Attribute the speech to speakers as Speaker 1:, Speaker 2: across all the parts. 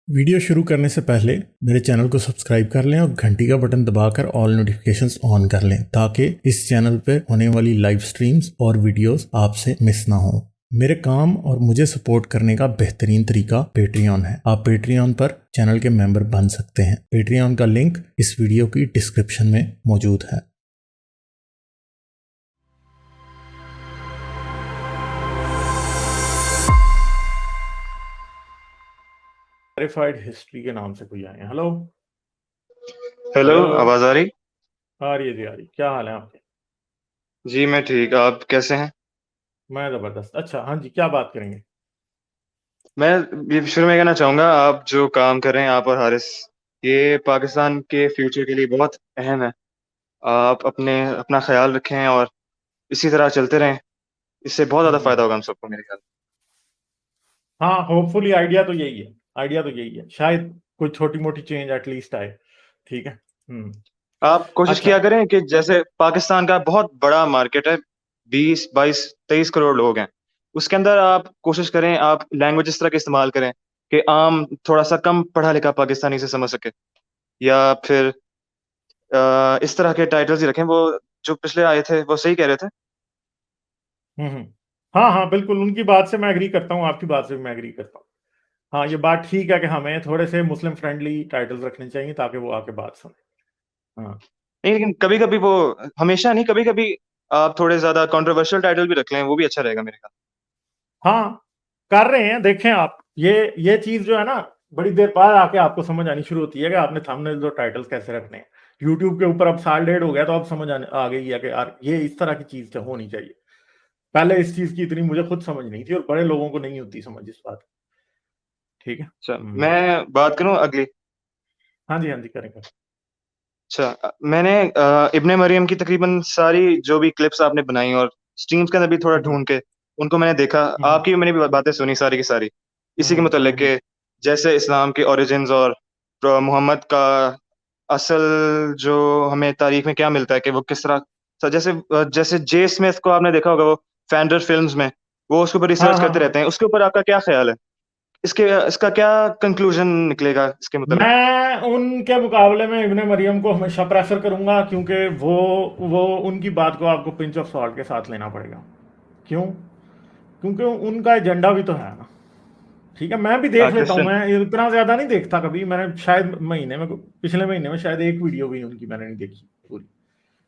Speaker 1: Video शुरू करने से पहले मेरे चैनल को सब्सक्राइब कर लें और घंटी का बटन दबाकर ऑल नोटिफिकेशंस ऑन कर लें ताकि इस चैनल पर होने वाली लाइव स्ट्रीम्स और वीडियोस आपसे मिस ना हो। मेरे काम और मुझे सपोर्ट करने का बेहतरीन तरीका पेट्रियन है। आप पेट्रियन पर चैनल के मेंबर बन सकते हैं। पेट्रियन का लिंक इस वीडियो की डिस्क्रिप्शन में मौजूद है। वेरीफाइड हिस्ट्री के नाम से कोई आए हैं। हेलो
Speaker 2: हेलो, आवाज आ रही?
Speaker 1: आ रही है जी, आ रही। क्या हाल है आपके?
Speaker 2: जी मैं ठीक। आप कैसे हैं?
Speaker 1: मैं जबरदस्त। अच्छा, हाँ जी, क्या बात करेंगे?
Speaker 2: मैं ये शुरू में कहना चाहूंगा, आप जो काम कर रहे हैं, आप और हारिस, ये पाकिस्तान के फ्यूचर के लिए बहुत अहम है। आप अपना ख्याल रखें और इसी तरह चलते रहें। इससे बहुत ज्यादा फायदा होगा हम सबको, मेरे ख्याल।
Speaker 1: हाँ, होपफुली आइडिया तो यही है। आइडिया तो यही है, शायद कोई छोटी मोटी चेंज एटलीस्ट आए। ठीक है।
Speaker 2: आप कोशिश
Speaker 1: अच्छा।
Speaker 2: किया करें कि जैसे पाकिस्तान का बहुत बड़ा मार्केट है, 20, 22, 23 करोड़ लोग हैं। उसके अंदर आप कोशिश करें, आप लैंग्वेज इस तरह के इस्तेमाल करें कि आम थोड़ा सा कम पढ़ा लिखा पाकिस्तानी से समझ सके। या फिर इस तरह के टाइटल्स ही रखें। वो जो पिछले आए थे वो सही कह रहे थे।
Speaker 1: हम्म। हाँ हाँ, बिल्कुल उनकी बात से मैं एग्री करता हूँ, आपकी बात से भी मैं एग्री करता हूँ। हाँ, ये बात ठीक है कि हमें थोड़े से मुस्लिम फ्रेंडली टाइटल्स रखने चाहिए ताकि वो आके बात सुने। हाँ
Speaker 2: नहीं, लेकिन कभी कभी वो, हमेशा नहीं, कभी कभी आप थोड़े ज्यादा कंट्रोवर्शियल टाइटल भी रख लें, वो भी अच्छा रहेगा मेरे ख्याल।
Speaker 1: हाँ, कर रहे हैं। देखें आप, ये चीज जो है ना, बड़ी देर बाद आके आपको समझ आनी शुरू होती है कि आपने थंबनेल और टाइटल्स कैसे रखने हैं। यूट्यूब के ऊपर अब साल डेढ़ हो गया तो अब समझ आ गई है कि यार ये इस तरह की चीज तो होनी चाहिए। पहले इस चीज की इतनी मुझे खुद समझ नहीं थी और बड़े लोगों को नहीं होती समझ इस बात। ठीक है।
Speaker 2: अच्छा, मैं बात करूं अगली।
Speaker 1: हाँ जी, हाँ जी, करेंगे।
Speaker 2: अच्छा, मैंने इब्ने मरियम की तकरीबन सारी जो भी क्लिप्स आपने बनाई और स्ट्रीम्स के अंदर भी थोड़ा ढूंढ के उनको मैंने देखा। आपकी मैंने भी बातें सुनी सारी की सारी, इसी के मतलब के, जैसे इस्लाम के ओरिजिन्स और मोहम्मद का असल जो हमें तारीख में क्या मिलता है कि वो किस तरह। जैसे जैसे जे स्मिथ को आपने देखा होगा, वो फैंडर फिल्म्स में वो उसके ऊपर
Speaker 1: हाँ
Speaker 2: रिसर्च
Speaker 1: हाँ
Speaker 2: करते
Speaker 1: हाँ।
Speaker 2: रहते हैं। उसके ऊपर आपका क्या ख्याल है? इसका क्या कंक्लूजन निकलेगा इसके मतलब?
Speaker 1: मैं उनके मुकाबले में इब्ने मरियम को हमेशा प्रेफर करूंगा क्योंकि वो उनकी बात को आपको पिंच ऑफ सॉल्ट के साथ लेना पड़ेगा। क्यों? क्योंकि उनका एजेंडा भी तो है ना। ठीक है, मैं भी देख लेता हूँ।
Speaker 2: क्रिश्चियन।
Speaker 1: मैं इतना ज्यादा नहीं देखता कभी। मैंने शायद महीने में, पिछले महीने में शायद एक वीडियो भी उनकी मैंने नहीं देखी पूरी।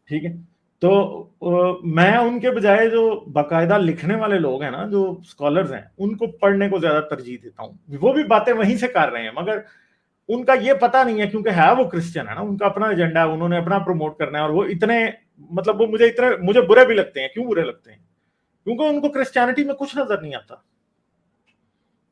Speaker 1: ठीक है। तो मैं उनके बजाय जो बाकायदा लिखने वाले लोग हैं ना, जो स्कॉलर्स हैं, उनको पढ़ने को ज्यादा तरजीह देता हूँ। वो भी बातें वहीं से कर रहे हैं, मगर उनका ये पता नहीं है क्योंकि है वो क्रिश्चियन है ना, उनका अपना एजेंडा है, उन्होंने अपना प्रमोट करना है। और वो इतने, मतलब वो मुझे बुरे भी लगते हैं। क्यों बुरे लगते हैं? क्योंकि उनको क्रिश्चियनिटी में कुछ नजर नहीं आता।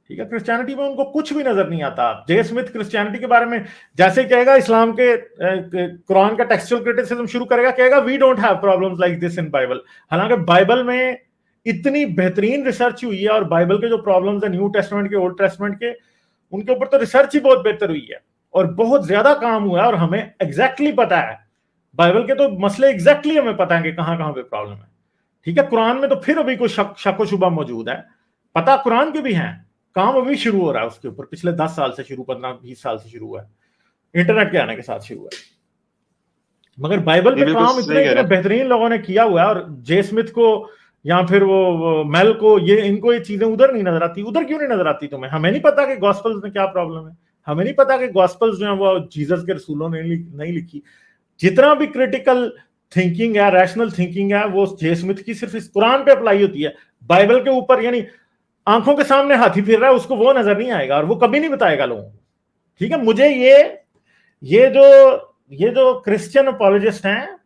Speaker 1: ठीक है, क्रिश्चियनिटी में उनको कुछ भी नजर नहीं आता। जे स्मिथ क्रिश्चियनिटी के बारे में जैसे कहेगा, इस्लाम के कुरान का टेक्सचुअल क्रिटिसिज्म शुरू करेगा, कहेगा we don't have problems like this in Bible. हालांकि बाइबल में इतनी बेहतरीन रिसर्च हुई है और बाइबल के जो प्रॉब्लम्स है न्यू टेस्टमेंट के, ओल्ड टेस्टमेंट के, उनके ऊपर तो रिसर्च ही बहुत बेहतर हुई है और बहुत ज्यादा काम हुआ है। और हमें एग्जैक्टली पता है बाइबल के तो मसले, एग्जैक्टली हमें पता है कि कहां कहां पे प्रॉब्लम है। ठीक है, कुरान में तो फिर अभी कोई शक शुबा मौजूद है। पता कुरान के भी हैं, काम अभी शुरू हो रहा है उसके ऊपर। पिछले 10 साल से शुरू, 15-20 साल से शुरू हुआ है, इंटरनेट के आने के साथ शुरू हुआ है। मगर बाइबल
Speaker 2: ये
Speaker 1: पे
Speaker 2: बिल्कुल
Speaker 1: काम इतने
Speaker 2: सही कह
Speaker 1: इतने
Speaker 2: रहे हैं।
Speaker 1: बेहतरीन लोगों ने किया हुआ है। और जे स्मिथ को या फिर वो मेल को, ये इनको ये चीजें उधर नहीं नजर आती। उधर क्यों नहीं नजर आती तुम्हें? हमें नहीं पता कि गॉस्पल्स में क्या प्रॉब्लम है। हमें नहीं पता कि गॉस्पल्स जो है वो जीसस के रसूलों ने नहीं लिखी। जितना भी क्रिटिकल थिंकिंग है, रैशनल थिंकिंग है, वो जे स्मिथ की सिर्फ इस कुरान पे अप्लाई होती है। बाइबल के ऊपर यानी आंखों के सामने हाथी फिर रहा है, उसको वो नजर नहीं आएगा और वो कभी नहीं बताएगा लोगों को। ठीक है, मुझे ये जो ये जो क्रिश्चियन अपोलोजिस्ट हैं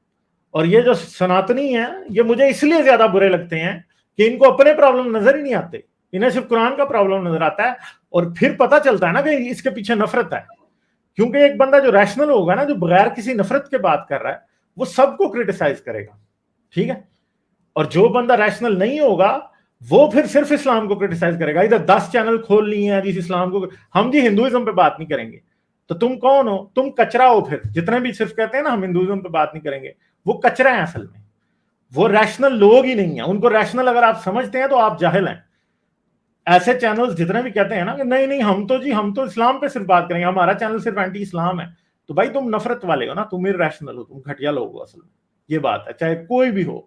Speaker 1: और ये जो सनातनी हैं, ये मुझे इसलिए ज्यादा बुरे लगते हैं कि इनको अपने प्रॉब्लम नजर ही नहीं आते। इन्हें सिर्फ कुरान का प्रॉब्लम नजर आता है और फिर पता चलता है ना कि इसके पीछे नफरत है। क्योंकि एक बंदा जो रैशनल होगा ना, जो बगैर किसी नफरत के बात कर रहा है, वो सबको क्रिटिसाइज करेगा। ठीक है। और जो बंदा रैशनल नहीं होगा, वो फिर सिर्फ इस्लाम को क्रिटिसाइज करेगा। इधर 10 चैनल खोल लिए हैं जिस इस्लाम को, हम जी हिंदुइज्म पे बात नहीं करेंगे। तो तुम कौन हो? तुम कचरा हो। फिर जितने भी सिर्फ कहते हैं ना हम हिंदुइज्म पे बात नहीं करेंगे, वो कचरा है असल में। वो रैशनल लोग ही नहीं है। उनको रैशनल अगर आप समझते हैं तो आप जाहिल हैं। ऐसे चैनल्स जितने भी कहते हैं ना कि नहीं नहीं हम तो इस्लाम पे सिर्फ बात करेंगे, हमारा चैनल सिर्फ एंटी इस्लाम है, तो भाई तुम नफरत वाले हो ना, तुम इरैशनल हो, तुम घटिया लोग हो असल में, ये बात है, चाहे कोई भी हो।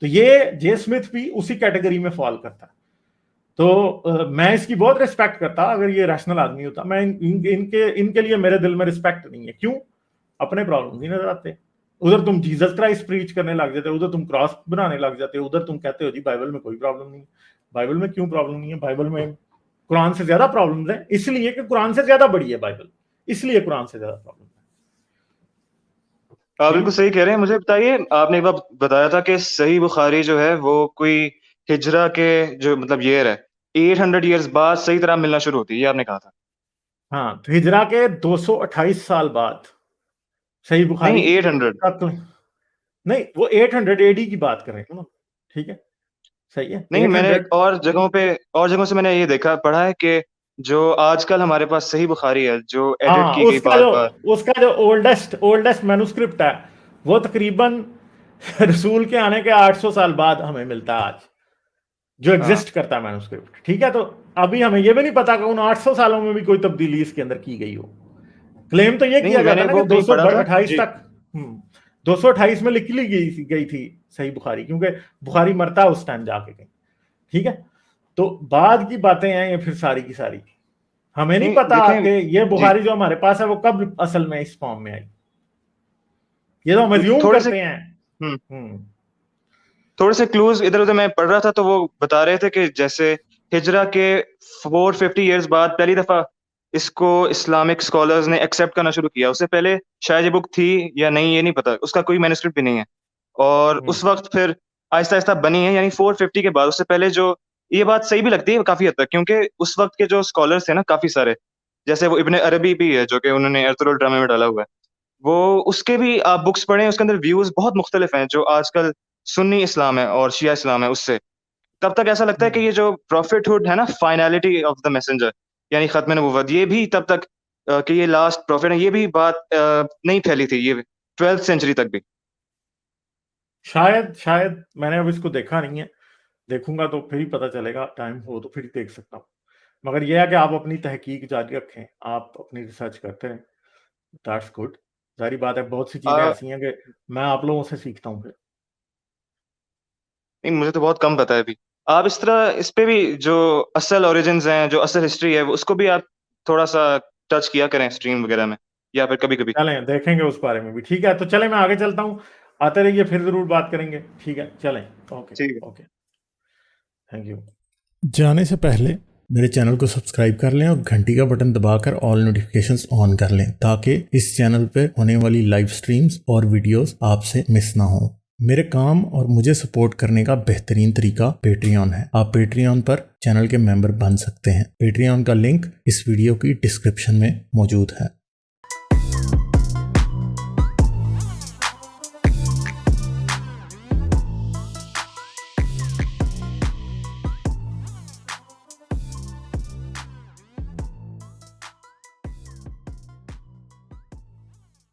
Speaker 1: तो ये जे स्मिथ भी उसी कैटेगरी में फॉल करता है। तो मैं इसकी बहुत रिस्पेक्ट करता अगर ये रैशनल आदमी होता। मैं इनके लिए मेरे दिल में रिस्पेक्ट नहीं है। क्यों? अपने प्रॉब्लम ही नजर आते। उधर तुम जीसस क्राइस्ट प्रीच करने लग जाते हो, उधर तुम क्रॉस बनाने लग जाते हो, उधर तुम कहते हो जी बाइबल में कोई प्रॉब्लम नहीं। बाइबल में क्यों प्रॉब्लम नहीं है? बाइबल में कुरान से ज्यादा प्रॉब्लम है, इसलिए कि कुरान से ज्यादा बड़ी है बाइबल, इसलिए कुरान से ज्यादा प्रॉब्लम है।
Speaker 2: आप
Speaker 1: ठीक
Speaker 2: बिल्कुल
Speaker 1: है।
Speaker 2: सही कह रहे हैं। मुझे बताइए, आपने एक बार बताया था कि सही बुखारी जो है वो कोई हिजरा के जो मतलब ईयर है 800 ईयर्स बाद सही तरह मिलना शुरू होती है, ये आपने कहा था।
Speaker 1: हाँ, तो हिजरा के 228 साल बाद सही
Speaker 2: नहीं,
Speaker 1: बुखारी
Speaker 2: 800।
Speaker 1: का नहीं, वो 800 एडी की बात कर रहे हैं ना। ठीक है, सही है,
Speaker 2: नहीं, मैंने
Speaker 1: 800।
Speaker 2: और जगहों से मैंने ये देखा पढ़ा है कि जो आजकल हमारे पास सही बुखारी है जो एडिट
Speaker 1: हाँ,
Speaker 2: की गई बार बार।
Speaker 1: उसका जो ओल्डेस्ट मैन्युस्क्रिप्ट है वो तकरीबन रसूल के आने के 800 साल बाद हमें मिलता है आज, जो
Speaker 2: हाँ,
Speaker 1: एग्जिस्ट करता है मैन्युस्क्रिप्ट। ठीक है, तो अभी हमें ये भी नहीं पता कि उन 800 सालों में भी कोई तब्दीली इसके अंदर की गई हो। क्लेम तो ये
Speaker 2: नहीं,
Speaker 1: किया जाता
Speaker 2: मैंने
Speaker 1: है ना
Speaker 2: वो
Speaker 1: कि
Speaker 2: कहीं पढ़ा था
Speaker 1: 228
Speaker 2: जी।
Speaker 1: तक 228 में लिख ली गई थी सही बुखारी, क्योंकि बुखारी मरता उस टाइम जाके कहीं। ठीक है, तो बाद की बातें हैं ये फिर सारी की सारी। हमें नहीं
Speaker 2: नहीं,
Speaker 1: पता
Speaker 2: देखें
Speaker 1: कि ये
Speaker 2: जी,
Speaker 1: बुखारी जो हमारे पास है वो कब असल में इस फॉर्म में आई। ये तो हम अज्यूम
Speaker 2: थोड़े से
Speaker 1: करते हैं।
Speaker 2: हम्म
Speaker 1: हम्म।
Speaker 2: थोड़े से क्लूज इधर उधर मैं पढ़ रहा था, तो वो बता रहे थे कि जैसे हिजरा के 450 ईयर्स बाद पहली दफा इसको इस्लामिक स्कॉलर्स ने एक्सेप्ट करना शुरू किया। उससे पहले शायद ये बुक थी या नहीं ये नहीं पता, उसका कोई मैन्युस्क्रिप्ट भी नहीं है। और
Speaker 1: हम्म।
Speaker 2: उस वक्त फिर आहिस्ता आहिस्ता बनी है, यानी 450 के बाद। उससे पहले जो, ये बात सही भी लगती है काफी हद तक, क्योंकि उस वक्त के जो स्कॉलर्स थे ना काफी सारे, जैसे वो इब्ने अरबी भी है जो कि उन्होंने एर्तुगरुल ड्रामे में डाला हुआ है, वो उसके भी आप बुक्स पढ़ें, उसके अंदर व्यूज बहुत मुख्तलिफ हैं जो आजकल सुन्नी इस्लाम है और शिया इस्लाम है उससे। तब तक ऐसा लगता है कि
Speaker 1: हम्म।
Speaker 2: ये जो प्रॉफिटहुड है ना, फाइनलिटी ऑफ द मैसेंजर, यानी खत्म नबुव्वत, ये भी तब तक कि ये लास्ट प्रॉफिट है, ये भी बात नहीं फैली थी ये 12th सेंचुरी तक भी।
Speaker 1: शायद मैंने अब इसको देखा नहीं है, देखूंगा तो फिर ही पता चलेगा, टाइम हो तो फिर ही देख सकता हूँ। मगर यह है कि आप अपनी तहकीक जारी रखें, आप अपनी रिसर्च करते रहें, दैट्स गुड। जारी बात है, बहुत सी चीजें
Speaker 2: आ,
Speaker 1: ऐसी हैं कि मैं आप लोगों से सीखता हूँ फिर।
Speaker 2: नहीं, मुझे तो बहुत कम पता है अभी। आप इस तरह इस पे भी जो असल ओरिजिन्स हैं, जो असल हिस्ट्री है, उसको भी आप थोड़ा सा टच किया करें स्ट्रीम वगैरह में, या फिर कभी कभी।
Speaker 1: चलें देखेंगे उस बारे में भी। ठीक है, तो चलें मैं आगे चलता हूँ, आते रहिए, फिर जरूर बात करेंगे। ठीक है, चलें। ओके।
Speaker 2: ठीक है।
Speaker 1: Okay, thank you. जाने से पहले मेरे चैनल को सब्सक्राइब कर लें और घंटी का बटन दबाकर ऑल नोटिफिकेशंस ऑन कर लें, ताकि इस चैनल पर होने वाली लाइव स्ट्रीम्स और वीडियोस आपसे मिस ना हो। मेरे काम और मुझे सपोर्ट करने का बेहतरीन तरीका पेट्रियन है। आप पेट्रियन पर चैनल के मेंबर बन सकते हैं। पेट्रियन का लिंक इस वीडियो की डिस्क्रिप्शन में मौजूद है।